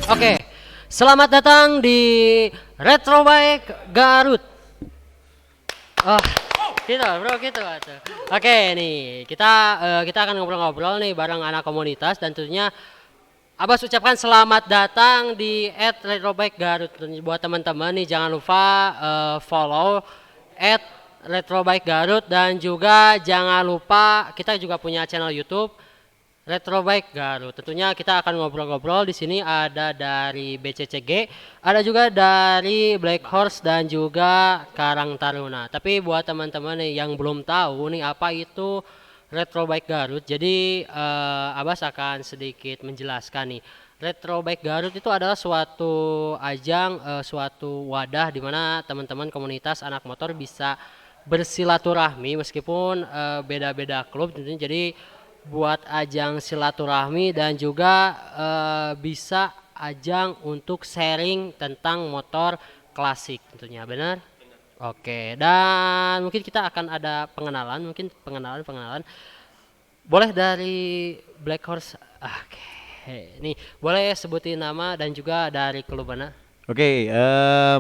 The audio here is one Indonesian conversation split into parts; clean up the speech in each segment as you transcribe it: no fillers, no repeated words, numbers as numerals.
Oke, selamat datang di Retro Bike Garut. Oh, gitu bro, gitu atuh. Oke nih, kita akan ngobrol-ngobrol nih bareng anak komunitas dan tentunya Abbas ucapkan selamat datang di Retro Bike Garut. Buat teman-teman nih jangan lupa follow Retro Bike Garut dan juga jangan lupa kita juga punya channel YouTube Retro Bike Garut. Tentunya kita akan ngobrol-ngobrol di sini ada dari BCCG, ada juga dari Black Horse dan juga Karang Taruna. Tapi buat teman-teman nih yang belum tahu nih apa itu Retro Bike Garut, jadi Abbas akan sedikit menjelaskan nih. Retro Bike Garut itu adalah suatu ajang, suatu wadah di mana teman-teman komunitas anak motor bisa bersilaturahmi meskipun beda-beda klub tentunya. Jadi buat ajang silaturahmi dan juga bisa ajang untuk sharing tentang motor klasik tentunya, benar? Oke, dan mungkin kita akan ada pengenalan, mungkin pengenalan. Boleh dari Black Horse. Oke. Nih, boleh sebutin nama dan juga dari klub mana? Oke,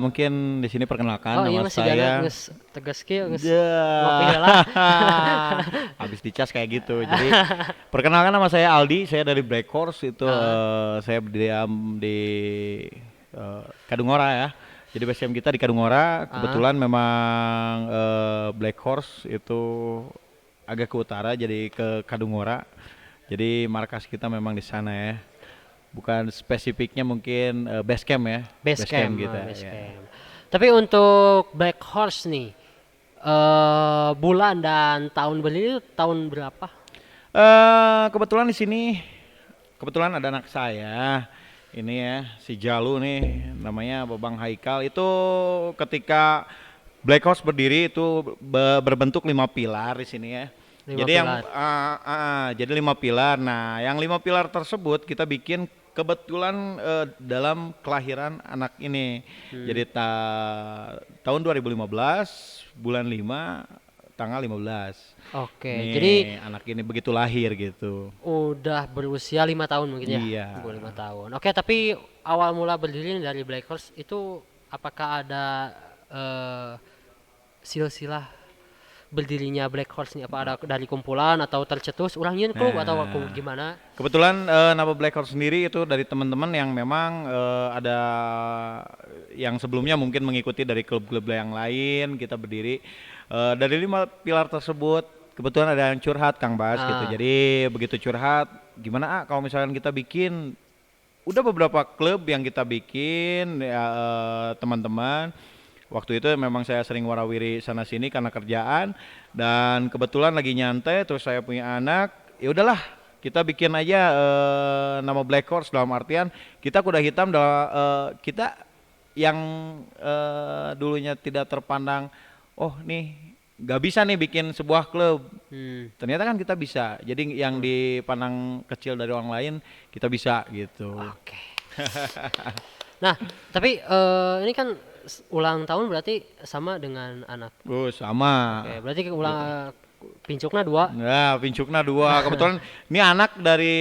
mungkin di sini perkenalkan Oh iya nama masih gana saya. nges tegas kieu nges ngopi Ya, heula. habis dicas kayak gitu. Jadi perkenalkan nama saya Aldi, saya dari Black Horse itu saya berdiam di Kadungora ya. Jadi base camp kita di Kadungora. Kebetulan memang Black Horse itu agak ke utara, jadi ke Kadungora. Jadi markas kita memang di sana ya. Bukan spesifiknya mungkin base camp ya. Base camp, kita base ya. camp. Tapi untuk Black Horse nih, bulan dan tahun berdiri itu tahun berapa? Kebetulan di sini kebetulan ada anak saya ini ya, si Jalu nih namanya Babang Haikal. Itu ketika Black Horse berdiri itu berbentuk 5 pilar di sini ya. Lima Jadi yang pilar. jadi 5 pilar. Nah, yang 5 pilar tersebut kita bikin kebetulan dalam kelahiran anak ini. Jadi tahun 2015 bulan 5 tanggal 15. Oke, Nih, jadi anak ini begitu lahir gitu. udah berusia 5 tahun mungkin ya? Iya. 5 tahun. Oke, tapi awal mula berdiri dari Black Horse itu apakah ada eh, silsilah berdirinya Black Horse nih? Apa ada dari kumpulan atau tercetus orang nyeun klub atau aku Nah, gimana? kebetulan nama Black Horse sendiri itu dari teman-teman yang memang ada yang sebelumnya mungkin mengikuti dari klub-klub yang lain. Kita berdiri dari 5 pilar tersebut. Kebetulan ada yang curhat Kang Bas gitu. Jadi begitu curhat, gimana kalau misalkan kita bikin udah beberapa klub yang kita bikin ya, teman-teman. Waktu itu memang saya sering warawiri sana sini karena kerjaan dan kebetulan lagi nyantai terus saya punya anak. Ya udahlah, kita bikin aja nama Black Horse dalam artian kita kuda hitam kita yang dulunya tidak terpandang, oh nih nggak bisa nih bikin sebuah klub. Ternyata kan kita bisa. Jadi yang dipandang kecil dari orang lain kita bisa gitu. Oke. Nah, tapi ini kan ulang tahun berarti sama dengan anak. Sama. Oke, berarti pincukna 2. Nah, pincukna 2. Kebetulan ini anak dari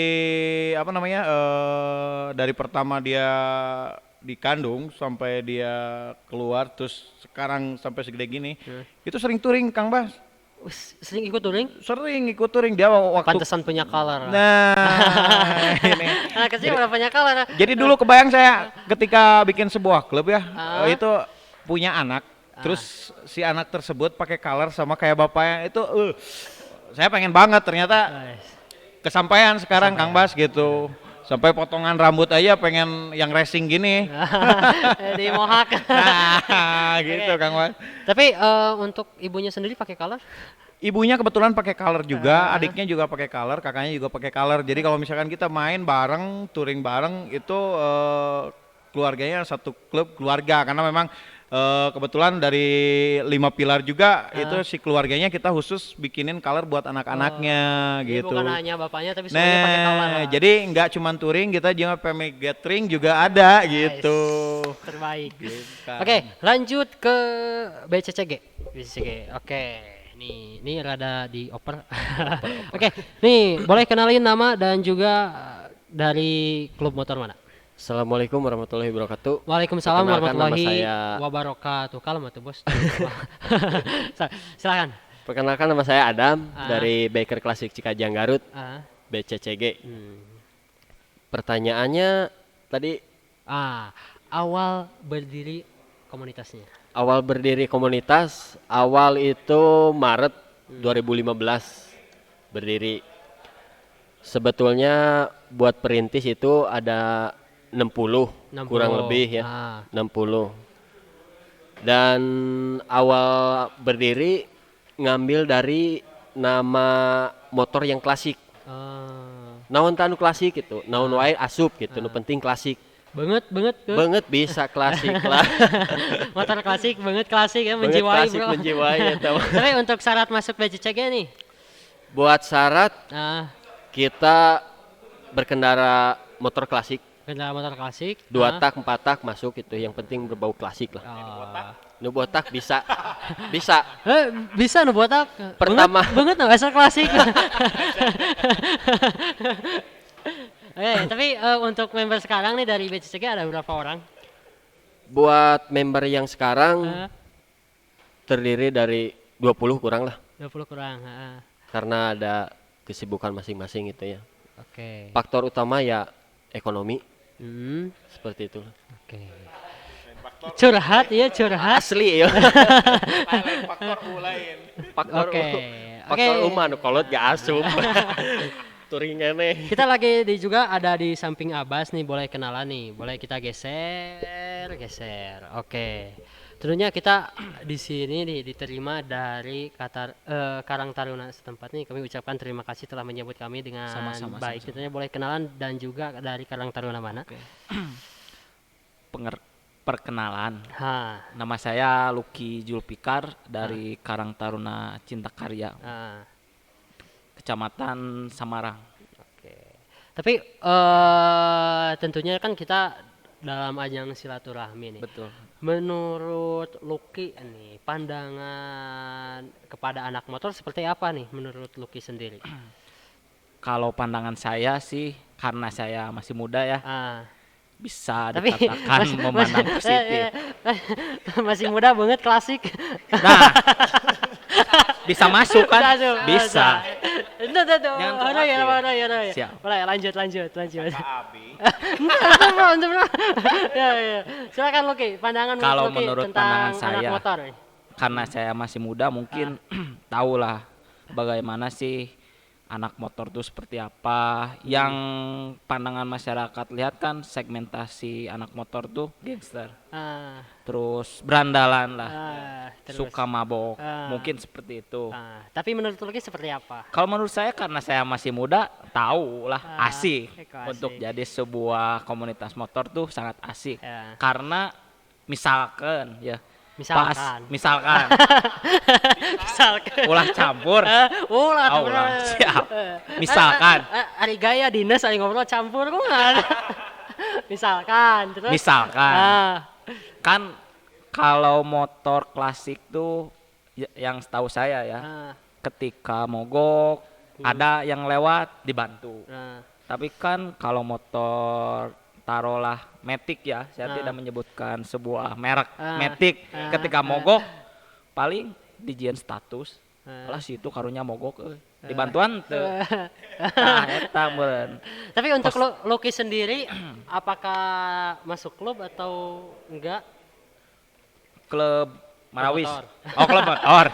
apa namanya? Dari pertama dia dikandung sampai dia keluar terus sekarang sampai segede gini. Itu sering touring Kang Bas. Sering ikut touring? Sering ikut touring dia waktu. Pantesan punya color. Nah, ini. Anak kecil udah punya color. Jadi dulu kebayang saya ketika bikin sebuah klub ya, itu punya anak, terus si anak tersebut pakai color sama kayak bapaknya itu, saya pengen banget ternyata kesampaian sekarang Kang Bas gitu. Sampai potongan rambut aja pengen yang racing gini. Di mohak. Nah, gitu Kang Bas. Tapi untuk ibunya sendiri pakai color? Ibunya kebetulan pakai color juga, adiknya juga pakai color, kakaknya juga pakai color. Jadi kalau misalkan kita main bareng, touring bareng itu keluarganya satu klub keluarga karena memang kebetulan dari 5 pilar juga itu si keluarganya kita khusus bikinin color buat anak-anaknya Jadi gitu. bukan hanya bapaknya tapi semuanya pakai color. Jadi nggak cuma touring, kita juga family gathering juga ada gitu. Terbaik. Gitu. Oke, lanjut ke BCCG. BCCG. Oke. Nih rada dioper. Oke, nih boleh kenalin nama dan juga dari klub motor mana? Assalamualaikum warahmatullahi wabarakatuh. Waalaikumsalam Perkenalkan, nama warahmatullahi saya wabarakatuh. Kalem atuh bos. Silakan. Perkenalkan nama saya Adam Ah. dari Baker Klasik Cikajang Garut, Ah, BCCG. hmm. Pertanyaannya tadi Awal berdiri komunitasnya. awal berdiri komunitas, awal itu Maret 2015 berdiri. Sebetulnya buat perintis itu ada 60 kurang 60. lebih ya. Ah. 60. Dan awal berdiri ngambil dari nama motor yang klasik. Naon tanu klasik gitu, naon wae asup gitu, nu penting klasik. Banget tuh. Banget bisa klasik lah. Motor klasik, banget klasik ya, Banget menjiwai klasik bro. menjiwai ya tahu. Tapi untuk syarat masuk BCCG nih. Buat syarat Ah, kita berkendara motor klasik, kendaraan motor klasik. 2 tak 4 tak masuk itu, yang penting berbau klasik lah. Nu botak bisa. Bisa. Bisa nu botak. Pertama. Banget nu asal klasik. Tapi untuk member sekarang nih dari BCCG ada berapa orang? Buat member yang sekarang Ah, terdiri dari 20 kurang lah, 20 kurang. karena ada kesibukan masing-masing gitu ya. Oke. Faktor utama ya ekonomi, Hmm, seperti itu. Oke. Curhat ya, curhat. Asli ya. Faktor lain. Faktor Oke. faktor Oke. umah nu kolot gak asup. Turing nih. Kita lagi juga ada di samping Abbas nih, boleh kenalan nih, boleh kita geser. Oke. Tentunya kita di sini nih diterima dari Karang Taruna setempat nih. Kami ucapkan terima kasih telah menyambut kami dengan Sama-sama, baik. sama-sama. Tentunya boleh kenalan dan juga dari Karang Taruna mana? Perkenalan, Ha. nama saya Lucky Julpikar dari Karang Taruna Cinta Karya, Ah, Kecamatan Samarang. Oke. Tapi tentunya kan kita dalam ajang silaturahmi nih. Betul. Menurut Lucky nih, pandangan kepada anak motor seperti apa nih menurut Lucky sendiri? Kalau pandangan saya sih, karena saya masih muda ya, Ah, bisa tapi dikatakan memandang positif. masih muda banget klasik. Nah, bisa masuk kan? Masuk, Bisa. Tuh. Jangan khawatir. Ya. Siap. Boleh lanjut. Abi. Entar, bro. Ya. Silakan Lucky, pandangan Kalau Lucky menurut tentang pandangan anak saya, motor. Karena saya masih muda, mungkin tahulah bagaimana sih anak motor itu seperti apa. Yang pandangan masyarakat lihat kan segmentasi anak motor tuh gangster, Ah, terus berandalan lah, terus. suka mabok, Ah. mungkin seperti itu. Tapi menurut Lucky seperti apa? Kalau menurut saya, karena saya masih muda, tahu lah asik asik. untuk jadi sebuah komunitas motor tuh sangat asik. Ya. Karena misalkan ya, Misalkan. misalkan Misalkan. ulah campur. Ulah Oh, ulah. Siap. Misalkan. Ari gaya dinas ari ngobrol campur kok nggak ada. Misalkan terus. Misalkan. Ah, Kan kalau motor klasik tuh yang setahu saya ya, ah, ketika mogok ada yang lewat dibantu. ah. Tapi kan kalau motor taruhlah Matic ya, saya Ah. tidak menyebutkan sebuah merek, Ah. Matic, Ah. ketika mogok paling dijian status. Ah. Lah situ karunya mogok dibantuan teu. Nah, eta meureun. Tapi untuk Lucky sendiri apakah masuk klub atau enggak? Klub Marawis. motor. Oh, klub motor.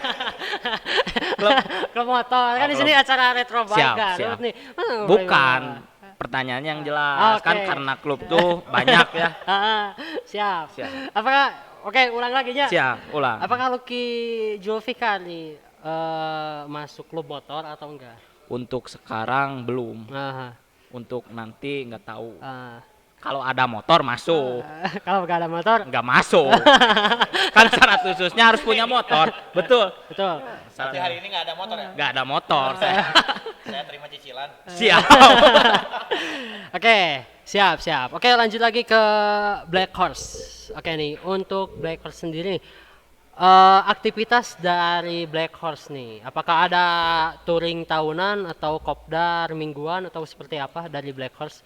Klub Klub motor kan di klub. sini acara retro bike Siap, kan. siap. Nih. Bukan. Pertanyaannya yang jelas kan, Oke. karena klub tuh banyak ya. Siap. Siap. Apakah ulang lagi ya? Siap, ulang. Apakah Lucky Julfikar nih masuk klub motor atau enggak? Untuk sekarang belum. Nah, Untuk nanti nggak tahu. ah. Kalau ada motor masuk, Kalau nggak ada motor, nggak masuk. Kan syarat khususnya harus punya motor. Betul. betul. Berarti hari ini nggak ada motor ya? Nggak ada motor. Saya terima cicilan. Siap. Oke, siap. Oke, lanjut lagi ke Black Horse. Oke nih, untuk Black Horse sendiri, aktivitas dari Black Horse nih, apakah ada touring tahunan atau kopdar mingguan atau seperti apa dari Black Horse?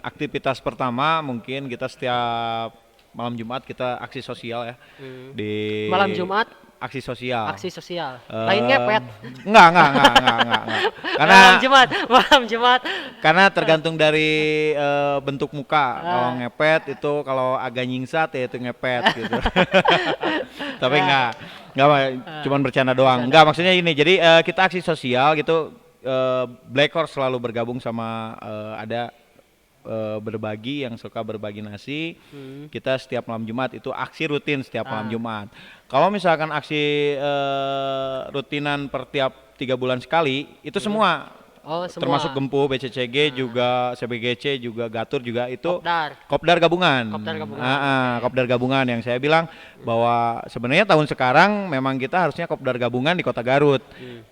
aktivitas pertama mungkin kita setiap malam Jumat kita aksi sosial ya di Malam Jumat aksi sosial. aksi sosial. Lain ngepet. Enggak. Karena Malam Jumat. karena tergantung dari bentuk muka. Kalau ngepet itu kalau agak nyingsat ya itu ngepet gitu. Tapi enggak cuman bercanda doang. Enggak, maksudnya ini. Jadi kita aksi sosial gitu, Black Horse selalu bergabung sama ada berbagi yang suka berbagi nasi. Kita setiap malam Jumat itu aksi rutin setiap malam Jumat. Kalau misalkan aksi rutinan per tiap 3 bulan sekali itu semua. Oh, semua. Termasuk Gempu, BCCG juga, CBGC juga, Gatur juga itu Kopdar gabungan. Kopdar gabungan yang saya bilang bahwa sebenarnya tahun sekarang memang kita harusnya Kopdar gabungan di Kota Garut.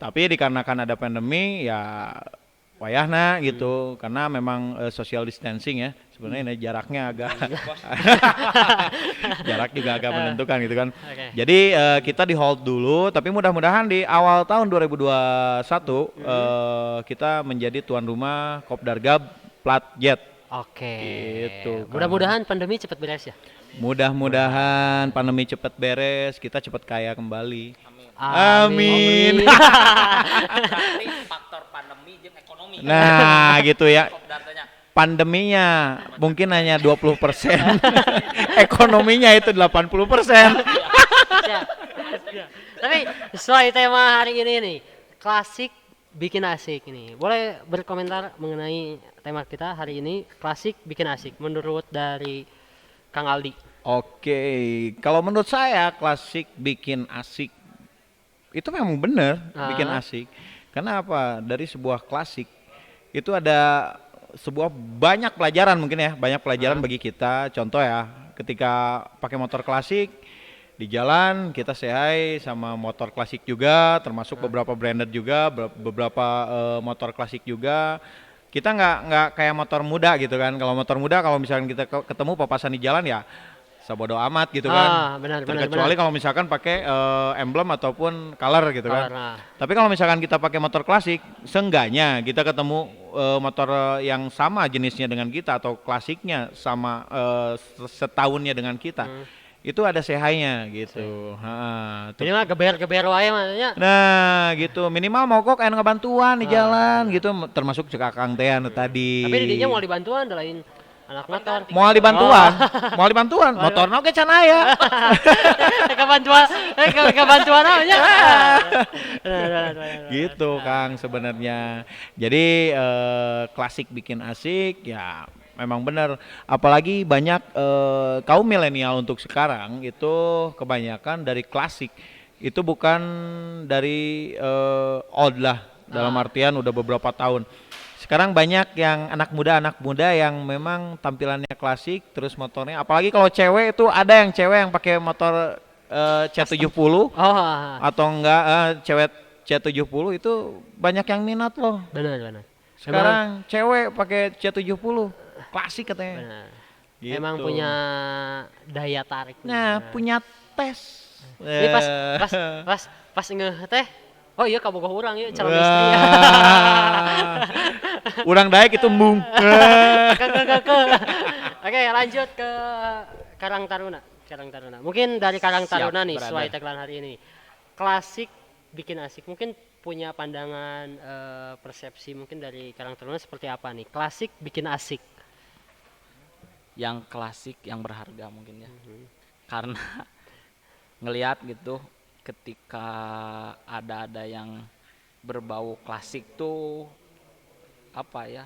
Tapi dikarenakan ada pandemi ya wayahna gitu, karena memang social distancing ya. Sebenarnya ini jaraknya agak jarak juga agak menentukan gitu kan. Jadi kita di hold dulu, tapi mudah-mudahan di awal tahun 2021 kita menjadi tuan rumah Kopdar Gab Plat Jet. Oke. Gitu. Mudah-mudahan pandemi cepat beres ya. Mudah-mudahan pandemi cepat beres, kita cepat kaya kembali. Amin. Berarti faktor pandemi jeung ekonomi. Nah, gitu ya. Kopdarnya. Pandeminya mungkin hanya 20%. Ekonominya itu 80%. Ya. Tapi sesuai tema hari ini nih, klasik bikin asik ini. Boleh berkomentar mengenai tema kita hari ini, klasik bikin asik menurut dari Kang Aldi. Oke, kalau menurut saya klasik bikin asik itu memang benar bikin asik. Karena apa? Dari sebuah klasik itu ada sebuah banyak pelajaran mungkin ya, banyak pelajaran bagi kita. Contoh ya, ketika pakai motor klasik di jalan kita say sama motor klasik juga, termasuk beberapa branded juga, beberapa motor klasik juga. Kita nggak kayak motor muda gitu kan. Kalau motor muda kalau misalkan kita ketemu papasan di jalan ya sabodo amat gitu kan. Benar. Kecuali kalau misalkan pakai emblem ataupun color gitu kan. Nah. Tapi kalau misalkan kita pakai motor klasik, seenggaknya kita ketemu motor yang sama jenisnya dengan kita atau klasiknya sama setahunnya dengan kita. Itu ada sehainya gitu. Jadi mah geber-geber wae maksudnya. Nah, gitu. Minimal mogok aya ngebantuan di jalan gitu, termasuk cek Akang teh anu tadi. Tapi didinya mau dibantuan da lain anak motor. Moal dibantuan. Motorna oge can aya. Kebantuan aja. Gitu Kang sebenarnya. Jadi klasik bikin asik ya memang benar. Apalagi banyak kaum milenial untuk sekarang itu kebanyakan dari klasik. Itu bukan dari old lah, dalam artian udah beberapa tahun. Sekarang banyak yang anak muda yang memang tampilannya klasik, terus motornya, apalagi kalau cewek itu ada yang cewek yang pakai motor C70 atau enggak cewek C70 itu banyak yang minat loh. Benar. Sekarang cewek pakai C70 klasik katanya. Benar. Gitu. Emang punya daya tarik. Nah, punya tes. Ini pas ngeh teh. Oh iya kabogoh urang ieu calon istri. Urang daek itu embung. Oke, lanjut ke Karang Taruna. Mungkin dari Karang Taruna nih sesuai tagline hari ini. Klasik bikin asik. Mungkin punya pandangan persepsi mungkin dari Karang Taruna seperti apa nih? Klasik bikin asik. Yang klasik yang berharga mungkin ya. Karena ngelihat gitu ketika ada yang berbau klasik tuh apa ya,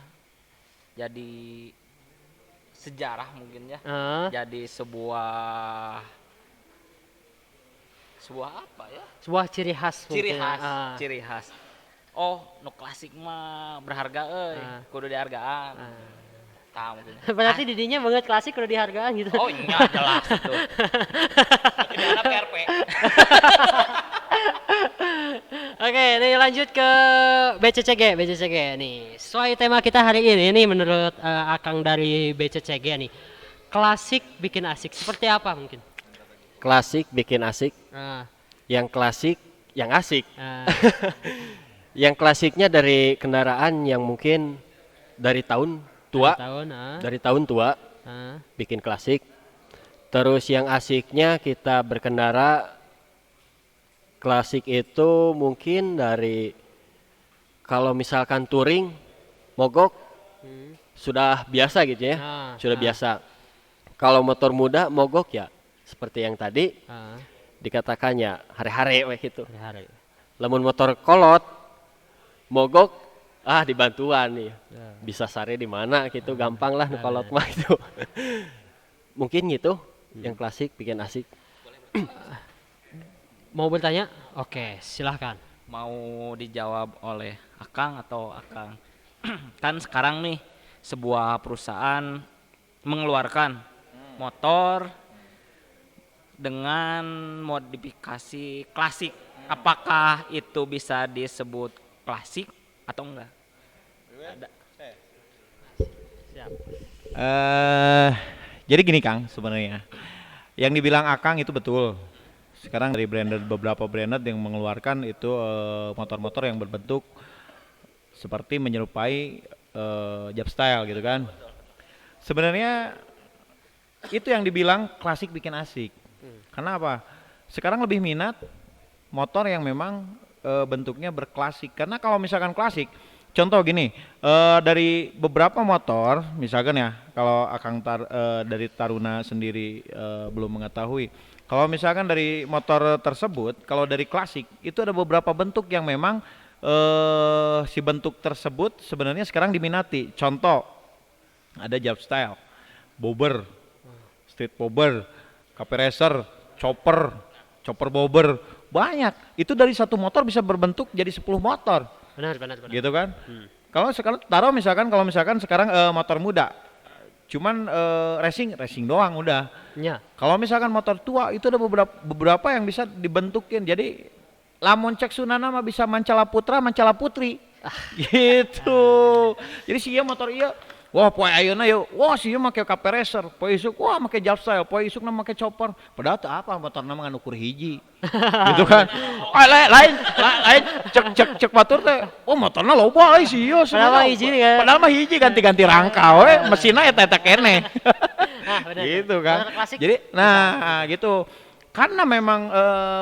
jadi sejarah mungkin ya, jadi sebuah apa ya, sebuah ciri khas. Ciri khas. Oh, nu klasik mah berharga kudu dihargaan. Tahu mungkin. Berarti didinya banget klasik kudu dihargaan gitu. Oh iya jelas itu. Ini anak PRP. Oke, nih lanjut ke BCCG nih. Sesuai tema kita hari ini nih menurut Akang dari BCCG nih. Klasik bikin asik. Seperti apa mungkin? Klasik bikin asik. Yang klasik yang asik. Yang klasiknya dari kendaraan yang mungkin dari tahun tua, Tahun, dari tahun tua bikin klasik. Terus yang asiknya kita berkendara klasik itu mungkin dari kalau misalkan touring mogok sudah biasa gitu ya, sudah biasa. Kalau motor muda mogok ya seperti yang tadi dikatakannya hari-hari gitu. Hari-hari. Lamun motor kolot mogok dibantuan nih. Bisa sare di mana gitu, gampang lah nu kolot mah itu. Mungkin gitu yang klasik bikin asik. Mau bertanya? Oke, silahkan. Mau dijawab oleh Akang atau Akang? Kan sekarang nih sebuah perusahaan mengeluarkan motor dengan modifikasi klasik. Apakah itu bisa disebut klasik atau enggak? Siap. Jadi gini Kang, sebenarnya yang dibilang Akang itu betul. Sekarang dari beberapa branded yang mengeluarkan itu motor-motor yang berbentuk seperti menyerupai Jab Style gitu kan. Sebenarnya itu yang dibilang klasik bikin asik. Karena apa? Sekarang lebih minat motor yang memang bentuknya berklasik. Karena kalau misalkan klasik, contoh gini, dari beberapa motor, misalkan ya, kalau Akang dari Taruna sendiri belum mengetahui, kalau misalkan dari motor tersebut, kalau dari klasik, itu ada beberapa bentuk yang memang si bentuk tersebut sebenarnya sekarang diminati. Contoh, ada Jab Style, bobber, street bobber, KP Racer, chopper bobber, banyak. Itu dari satu motor bisa berbentuk jadi 10 motor. Benar. Gitu kan? Kalau sekarang taruh misalkan sekarang motor muda, cuman racing doang udah. Ya. Kalau misalkan motor tua itu ada beberapa yang bisa dibentukin. Jadi lamun cek sunana mah bisa Mancala Putra, Mancala Putri. Gitu. Jadi sih motor iya. Wah, poe ayeuna yeuh. Wah, sih make KP Racer, poe isuk wah make Jab Style, poe isukna make chopper. Padahal teu apa motorna mah ukur hiji. Gitu kan. Lain cek batur teh. Oh, motorna loba euy sih ieu. Padahal mah hiji ganti-ganti rangka we, mesinna eta keneh. Gitu kan. Jadi gitu. Karena memang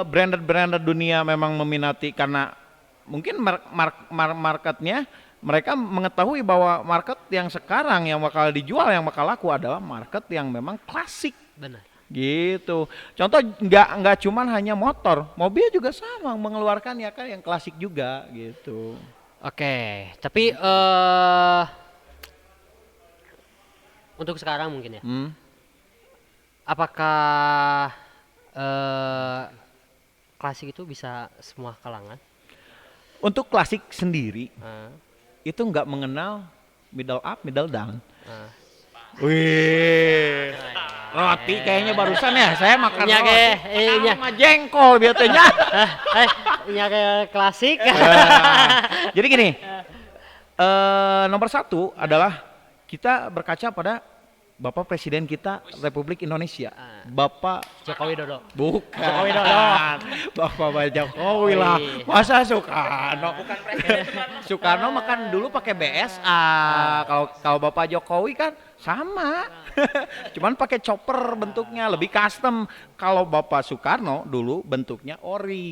branded dunia memang meminati karena mungkin marketnya mereka mengetahui bahwa market yang sekarang yang bakal dijual, yang bakal laku adalah market yang memang klasik. Benar. Gitu. Contoh nggak cuman hanya motor, mobil juga sama mengeluarkan ya kan yang klasik juga gitu. Oke, tapi untuk sekarang mungkin ya. Apakah klasik itu bisa semua kalangan? Untuk klasik sendiri itu nggak mengenal middle up, middle down. Wih, roti kayaknya barusan ya. Saya makan roti sama jengkol biasanya. Ini kayak klasik. Jadi gini, nomor satu adalah kita berkaca pada Bapak Presiden kita Republik Indonesia, Bapak Jokowi Dodo. Bukan. Jokowi Dodo. Bapak Jokowi lah. Masa Soekarno? Bukan Presiden. Soekarno makan dulu pakai BSA. Kalau Bapak Jokowi kan sama. Cuman pakai chopper bentuknya lebih custom. Kalau Bapak Soekarno dulu bentuknya ori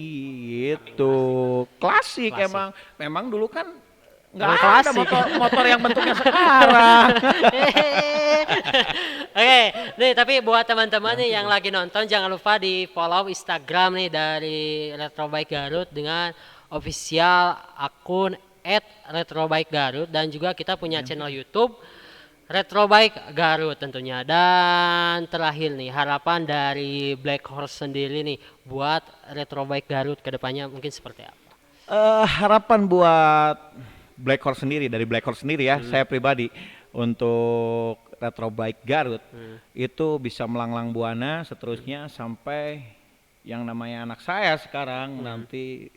gitu. Klasik. Memang dulu kan nggak ada motor yang bentuknya sekarang. Oke, nih tapi buat teman-teman nih yang lagi nonton jangan lupa di follow Instagram nih dari Retrobike Garut dengan official akun @retrobikegarut dan juga kita punya channel YouTube Retrobike Garut tentunya. Dan terakhir nih harapan dari Black Horse sendiri nih buat Retrobike Garut kedepannya mungkin seperti apa? Harapan buat Black Horse sendiri, dari Black Horse sendiri ya, saya pribadi untuk Retrobike Garut itu bisa melanglang buana seterusnya sampai yang namanya anak saya sekarang nanti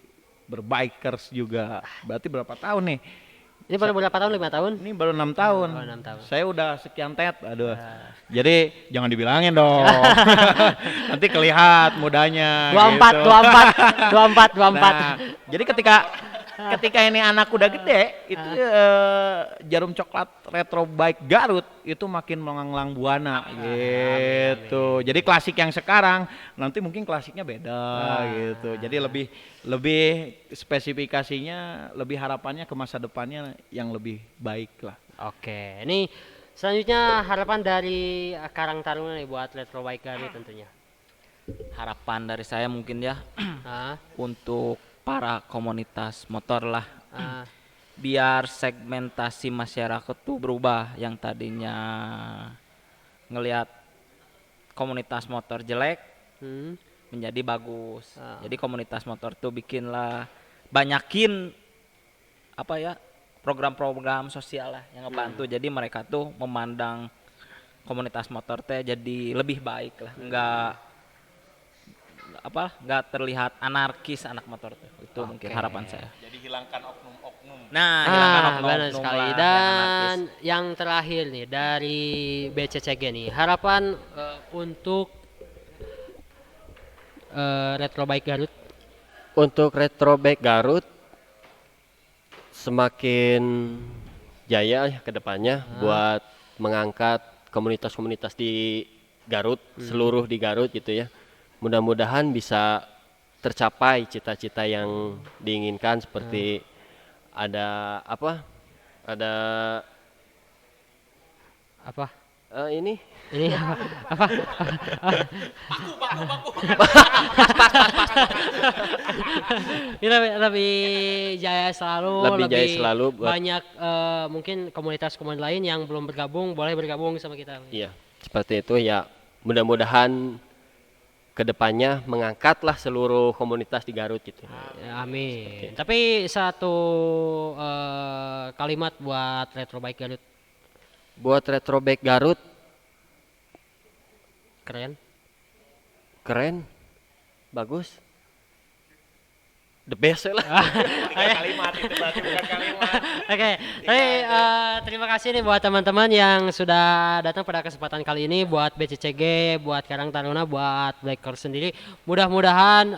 berbikers juga. Berarti berapa tahun nih? Ini baru berapa tahun? 5 tahun? Ini baru 6 tahun. 6 tahun. Saya udah sekian aduh. Jadi jangan dibilangin dong. Nanti kelihat mudanya 24, gitu. 24. Nah, jadi ketika ketika ini anak udah gede itu Jarum Coklat Retro Bike Garut itu makin melanglang buana gitu. Jadi klasik yang sekarang nanti mungkin klasiknya beda gitu. Jadi lebih spesifikasinya, lebih harapannya ke masa depannya yang lebih baik lah. Oke, ini selanjutnya harapan dari Karang Taruna nih buat Retro Bike Garut tentunya. Harapan dari saya mungkin ya Ah, untuk para komunitas motor lah, ah, biar segmentasi masyarakat tuh berubah, yang tadinya ngelihat komunitas motor jelek hmm, menjadi bagus. Ah. Jadi komunitas motor tuh bikinlah, banyakin apa ya, program-program sosial lah yang ngebantu. Jadi mereka tuh memandang komunitas motor teh jadi lebih baik lah, nggak terlihat anarkis anak motor tuh. Itu mungkin Oke. harapan saya. Jadi hilangkan oknum-oknum. Nah, hilangkan oknum-oknum benar lah sekali. yang Dan anarkis. yang terakhir nih dari BCCG nih, harapan untuk Retro Bike Garut. Untuk Retro Bike Garut semakin jaya ya ke depannya buat mengangkat komunitas-komunitas di Garut, seluruh di Garut gitu ya. Mudah-mudahan bisa tercapai cita-cita yang diinginkan seperti ada apa? Ada Apa? ini Ini apa? Ini lebih jaya selalu, Lebih jaya selalu buat- banyak mungkin komunitas-komunitas lain yang belum bergabung boleh bergabung sama kita. iya, seperti itu ya. Mudah-mudahan kedepannya mengangkatlah seluruh komunitas di Garut gitu. Ya, amin. Tapi satu kalimat buat Retro Bike Garut, Buat Retro Bike Garut keren. keren, bagus, the best lah. Kalimat itu berarti bukan kalimat. Oke, tapi terima kasih nih buat teman-teman yang sudah datang pada kesempatan kali ini, buat BCCG, buat Karang Taruna, buat Black Horse sendiri. Mudah-mudahan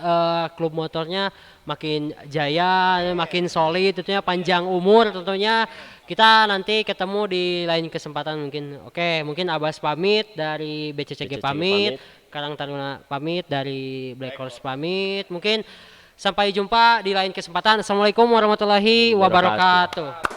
klub motornya makin jaya, makin solid, tentunya panjang umur tentunya. Kita nanti ketemu di lain kesempatan mungkin. Oke, mungkin Abbas pamit dari BCCG BCCG pamit, Karang Taruna pamit, dari Black Horse pamit. Mungkin sampai jumpa di lain kesempatan. Assalamualaikum warahmatullahi wabarakatuh.